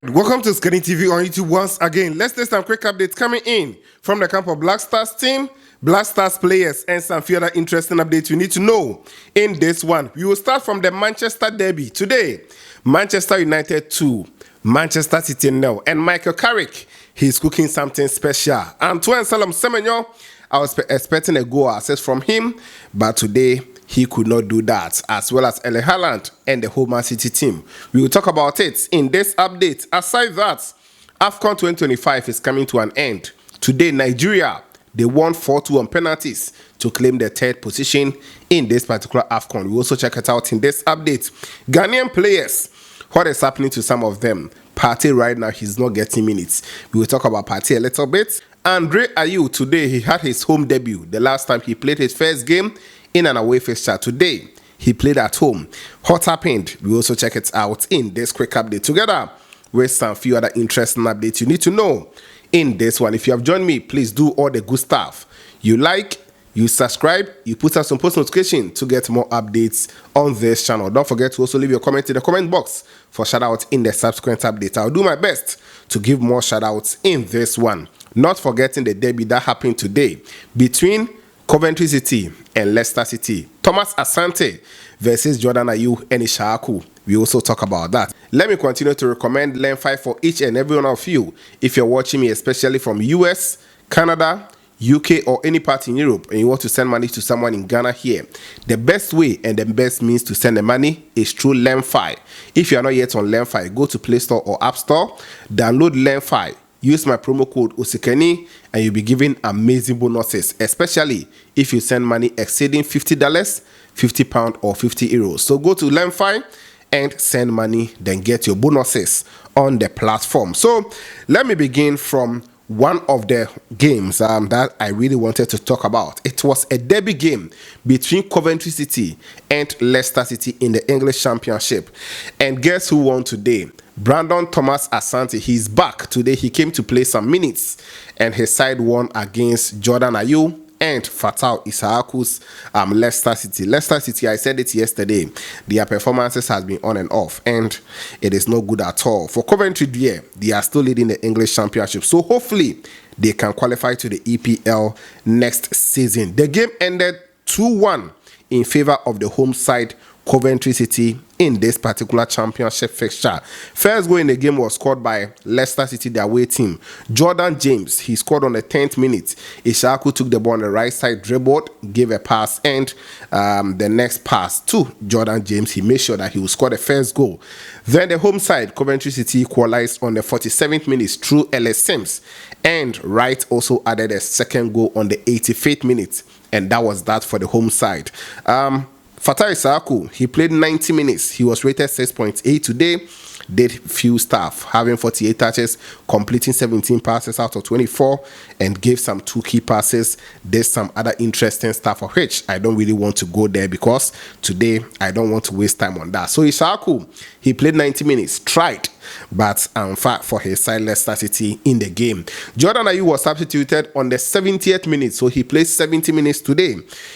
Welcome to Scanning TV on YouTube once again. Let's take some quick updates coming in from the camp of Black Stars team, Black Stars players, and some few other interesting updates you need to know in this one. We will start from the Manchester derby today. Manchester United 2, Manchester City 0, and Michael Carrick, he's cooking something special. Antoine Semenyo, I was expecting a goal assist from him, but today he could not do that, as well as Erling Haaland and the whole Man City team. We will talk about it in this update. Aside that, AFCON 2025 is coming to an end. Today, Nigeria, they won 4-2 on penalties to claim the third position in this particular AFCON. We will also check it out in this update. Ghanaian players, what is happening to some of them? Partey right now, he's not getting minutes. We will talk about Partey a little bit. André Ayew, today, he had his home debut. The last time he played his first game in an away fixture. Today, he played at home. What happened? We also check it out in this quick update together with some few other interesting updates you need to know in this one. If you have joined me, please do all the good stuff. You like, you subscribe, you put us on post notification to get more updates on this channel. Don't forget to also leave your comment in the comment box for shout out in the subsequent update. I'll do my best to give more shout outs in this one. Not forgetting the derby that happened today between Coventry City and Leicester City. Thomas-Asante versus Jordan Ayew and Ishaku. We also talk about that. Let me continue to recommend Lenfi for each and every one of you. If you're watching me, especially from US, Canada, UK, or any part in Europe, and you want to send money to someone in Ghana here, the best way and the best means to send the money is through Lenfi. If you are not yet on Lenfi, go to Play Store or App Store, download Lenfi. Use my promo code Osikeni and you'll be given amazing bonuses, especially if you send money exceeding $50, £50 or €50. So go to Lenfi and send money, then get your bonuses on the platform. So let me begin from one of the games that I really wanted to talk about. It was a derby game between Coventry City and Leicester City in the English Championship. And guess who won today? Brandon Thomas-Asante. He's back today. He came to play some minutes and his side won against Jordan Ayew and Fatal Isaacu's Leicester City. Leicester City, I said it yesterday, their performances has been on and off and it is no good at all. For Coventry, they are still leading the English Championship. So hopefully they can qualify to the EPL next season. The game ended 2-1 in favor of the home side Coventry City in this particular championship fixture. First goal in the game was scored by Leicester City, the away team. Jordan James, he scored on the 10th minute. Ishaku took the ball on the right side, dribbled, gave a pass, and the next pass to Jordan James, he made sure that he would score the first goal. Then the home side, Coventry City, equalized on the 47th minute through Ellis Sims, and Wright also added a second goal on the 85th minute, and that was that for the home side. Fatai Isaacu, he played 90 minutes. He was rated 6.8 today. Did few stuff, having 48 touches, completing 17 passes out of 24, and gave some 2 key passes. There's some other interesting stuff of which I don't really want to go there because today I don't want to waste time on that. So Isaacu, he played 90 minutes, tried, but fought for his side Leicester City in the game. Jordan Ayew was substituted on the 70th minute, so he played 70 minutes today.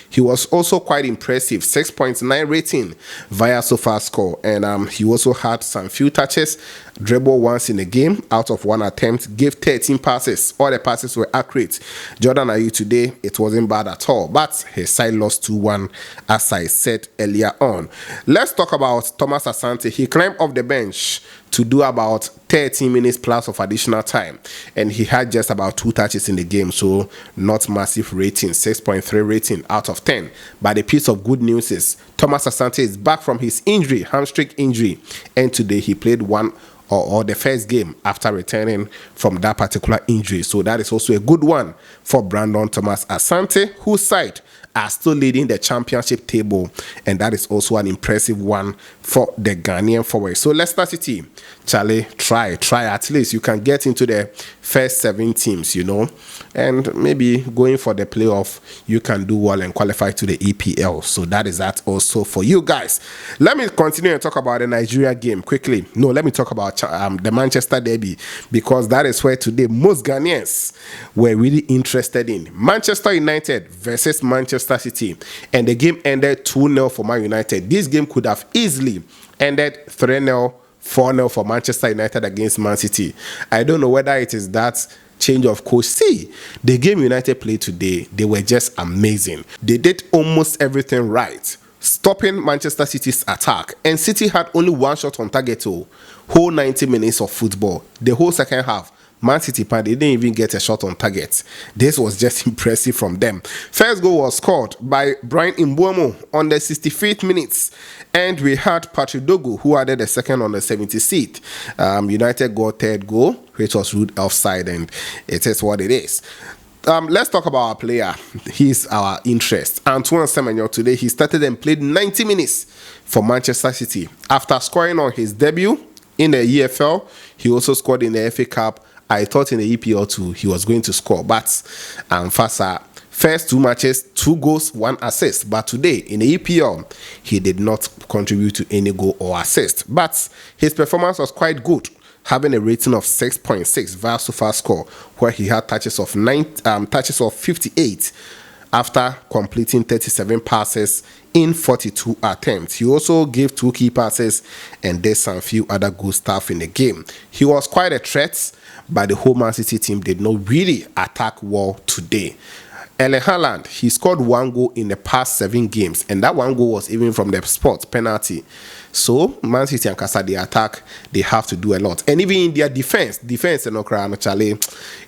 He was also quite impressive, 6.9 rating via SofaScore, and he also had some few touches, dribble once in the game out of 1 attempt, gave 13 passes. All the passes were accurate. Jordan Ayew today, it wasn't bad at all, but his side lost 2-1 as I said earlier on. Let's talk about Thomas-Asante. He climbed off the bench to do about 13 minutes plus of additional time, and he had just about 2 touches in the game, so not massive rating, 6.3 rating out of 10. But the piece of good news is Thomas-Asante is back from his injury, hamstring injury, and today he played the first game after returning from that particular injury. So that is also a good one for Brandon Thomas-Asante, whose side are still leading the championship table, and that is also an impressive one for the Ghanaian forward. So Leicester City, Charlie, try at least you can get into the first 7 teams, and maybe going for the playoff, you can do well and qualify to the EPL. So that is that also for you guys. Let me continue and talk about the Nigeria game quickly. No, let me talk about the Manchester derby, because that is where today most Ghanaians were really interested in. Manchester United versus Manchester City, and the game ended 2-0 for Man United. This game could have easily ended 3-0 4-0 for Manchester United against Man City. I don't know whether it is that change of coach. See, the game United played today, they were just amazing. They did almost everything right, stopping Manchester City's attack. And City had only one shot on target, whole 90 minutes of football. The whole second half, Man City, they didn't even get a shot on target. This was just impressive from them. First goal was scored by Brian Mbeumo on the 65th minutes. And we had Patrick Dogu, who added a second on the 76th. United got third goal, which was ruled offside, and it is what it is. Let's talk about our player. He's our interest. Antoine Semenyo today, he started and played 90 minutes for Manchester City. After scoring on his debut in the EFL, he also scored in the FA Cup. I thought in the EPL too he was going to score, but Fasa, first 2 matches, 2 goals, 1 assist. But today in the EPL, he did not contribute to any goal or assist. But his performance was quite good, having a rating of 6.6 via SofaScore, where he had touches of 58 after completing 37 passes in 42 attempts. He also gave 2 key passes and did some few other good stuff in the game. He was quite a threat, but the whole Man City team did not really attack well today. Erling Haaland, he scored 1 goal in the past 7 games, and that 1 goal was even from the spot penalty. So Man City and Casa, the attack, they have to do a lot. And even in their defense actually,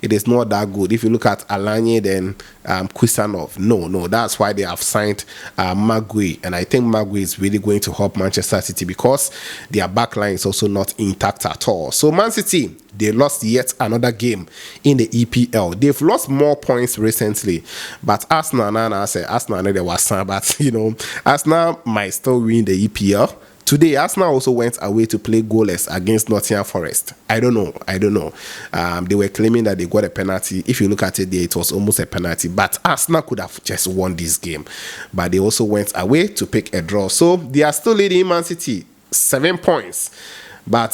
it is not that good. If you look at Alanye, then Kusanov, no, that's why they have signed Maguire. And I think Maguire is really going to help Manchester City because their backline is also not intact at all. So Man City, they lost yet another game in the EPL. They've lost more points recently, but Arsenal, they were some, but Arsenal might still win the EPL. Today, Arsenal also went away to play goalless against Nottingham Forest. I don't know. They were claiming that they got a penalty. If you look at it there, it was almost a penalty. But Arsenal could have just won this game. But they also went away to pick a draw. So they are still leading Man City 7 points. But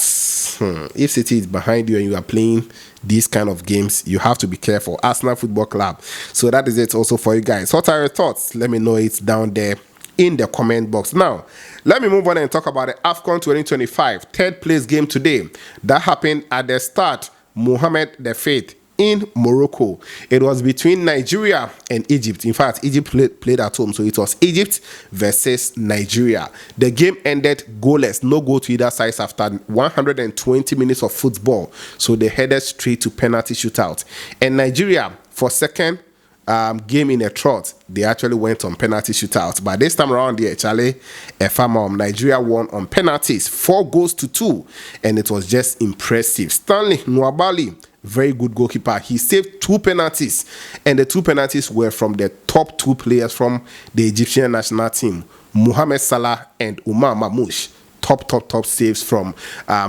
if City is behind you and you are playing these kind of games, you have to be careful. Arsenal Football Club. So that is it also for you guys. What are your thoughts? Let me know it down there in the comment box. Now, let me move on and talk about the AFCON 2025 third place game today. That happened at the start, Mohammed the Faith in Morocco. It was between Nigeria and Egypt. In fact, Egypt played at home, so it was Egypt versus Nigeria. The game ended goalless, no goal to either side after 120 minutes of football. So they headed straight to penalty shootout. And Nigeria, for second game in a trot, they actually went on penalty shootout. But this time around, Nigeria won on penalties, 4 goals to 2, and it was just impressive. Stanley Nwabali, very good goalkeeper. He saved 2 penalties, and the 2 penalties were from the top 2 players from the Egyptian national team, Mohamed Salah and Umar Mamouche. Top saves from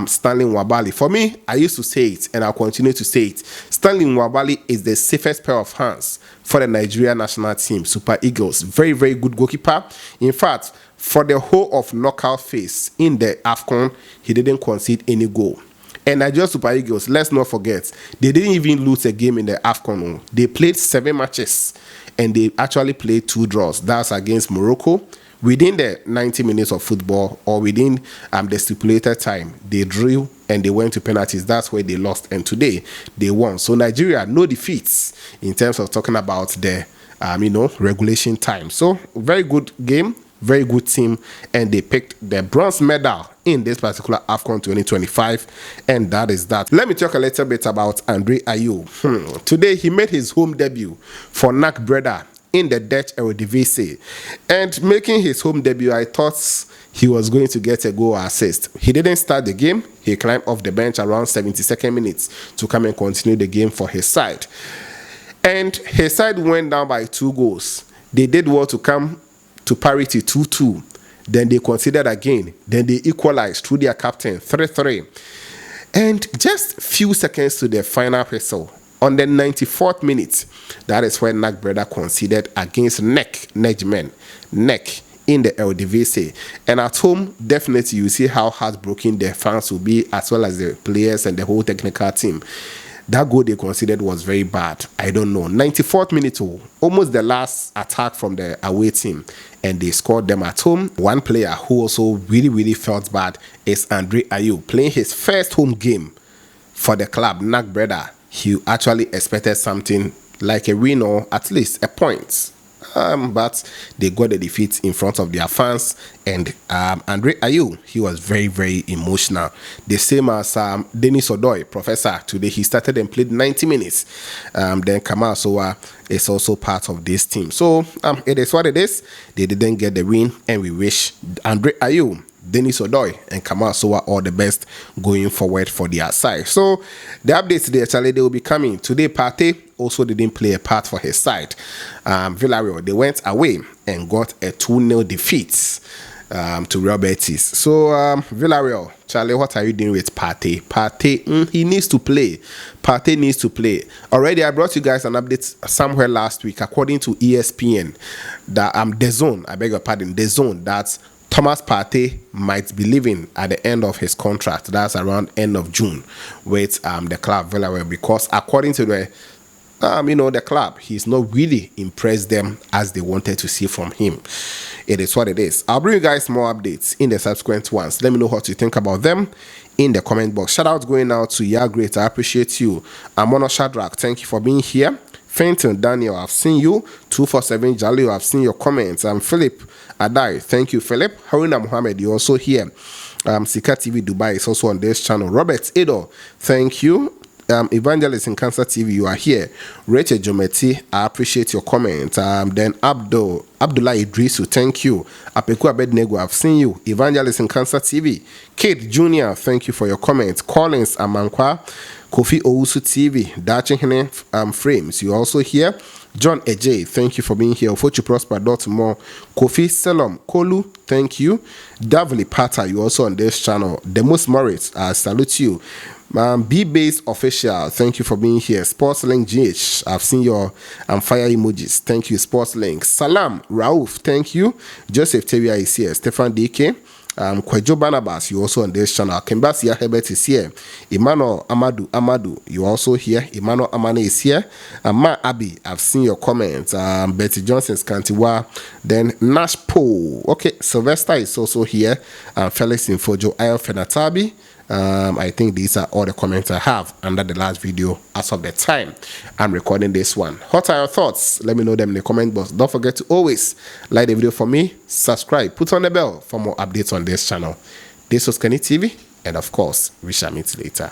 Stanley Nwabali. For me, I used to say it, and I'll continue to say it. Stanley Nwabali is the safest pair of hands for the Nigeria national team, Super Eagles. Very, very good goalkeeper. In fact, for the whole of knockout phase in the AFCON, he didn't concede any goal. And Nigeria Super Eagles, let's not forget, they didn't even lose a game in the AFCON. They played 7 matches, and they actually played 2 draws. That's against Morocco. Within the 90 minutes of football, or within the stipulated time, they drew and they went to penalties. That's where they lost, and today they won. So Nigeria, no defeats in terms of talking about the regulation time. So very good game, very good team, and they picked the bronze medal in this particular AFCON 2025, and that is that. Let me talk a little bit about André Ayew. Today he made his home debut for NAC Breda in the Dutch Eredivisie, and making his home debut, I thought he was going to get a goal or assist. He didn't start the game. He climbed off the bench around 72nd minutes to come and continue the game for his side, and his side went down by 2 goals. They did well to come to parity 2-2. Then they conceded again. Then they equalized through their captain 3-3, and just few seconds to the final whistle, on the 94th minute, that is when NAC Breda conceded against NEC in the Eredivisie. And at home, definitely you see how heartbroken the fans will be, as well as the players and the whole technical team. That goal they considered was very bad. I don't know. 94th minute, almost the last attack from the away team, and they scored them at home. One player who also really felt bad is André Ayew, playing his first home game for the club, Breda. He actually expected something like a win or at least a point. But they got the defeat in front of their fans, and André Ayew, he was very emotional. The same as Denis Odoi, Professor. Today he started and played 90 minutes. Then Kamal Sowa is also part of this team. So it is what it is. They didn't get the win, and we wish André Ayew, Denis Odoi, and Kamal Sowa all the best going forward for their side. So the updates today, actually, they will be coming. Today, Partey also didn't play a part for his side. Villarreal, they went away and got a 2-0 defeat to Real Betis. So Villarreal, Charlie, what are you doing with Partey? Partey, he needs to play. Partey needs to play. Already, I brought you guys an update somewhere last week, according to ESPN, that The Zone, I beg your pardon, The Zone, that Thomas Partey might be leaving at the end of his contract. That's around end of June with the club Villarreal, because according to the club, he's not really impressed them as they wanted to see from him. It is what it is. I'll bring you guys more updates in the subsequent ones. Let me know what you think about them in the comment box. Shout out going out to Ya Great. I appreciate you. Amono Shadrach, thank you for being here. Fenton Daniel, I've seen you. 247 Jalil, I've seen your comments. Philip Adai, thank you, Philip. Haruna Mohammed, you're also here. Sika TV Dubai is also on this channel. Robert Edo, thank you. Evangelist in Cancer TV, you are here. Rachel Jometi, I appreciate your comment. Then Abdullah Idrisu, thank you. Apeku Abednego, I've seen you. Evangelist in Cancer TV. Kate Jr., thank you for your comment. Collins Amankwa, Kofi Owusu TV, Dachihene Frames, you also here. John Ej, thank you for being here. Ofochu Prosper More. Kofi Selom Kolu, thank you. Davli Pata, you also on this channel. Demos Moritz, I salute you. B-Base Official, thank you for being here. Sportslink GH, I've seen your fire emojis. Thank you, Sportslink. Salam Rauf, thank you. Joseph Tevia is here. Stefan DK. Kwejo Barnabas, you also on this channel. Kembasia Herbert is here. Emmanuel Amadu, you also here. Emmanuel Amane is here. Ma Abi, I've seen your comments. Betty Johnson's Kantiwa. Then Nash Po. Okay, Sylvester is also here. Felix Infojo, Ayew Fenatabi. I think these are all the comments I have under the last video as of the time I'm recording this one. What are your thoughts? Let me know them in the comment box. Don't forget to always like the video for me, subscribe, put on the bell for more updates on this channel. This was Kenny TV, and of course, we shall meet later.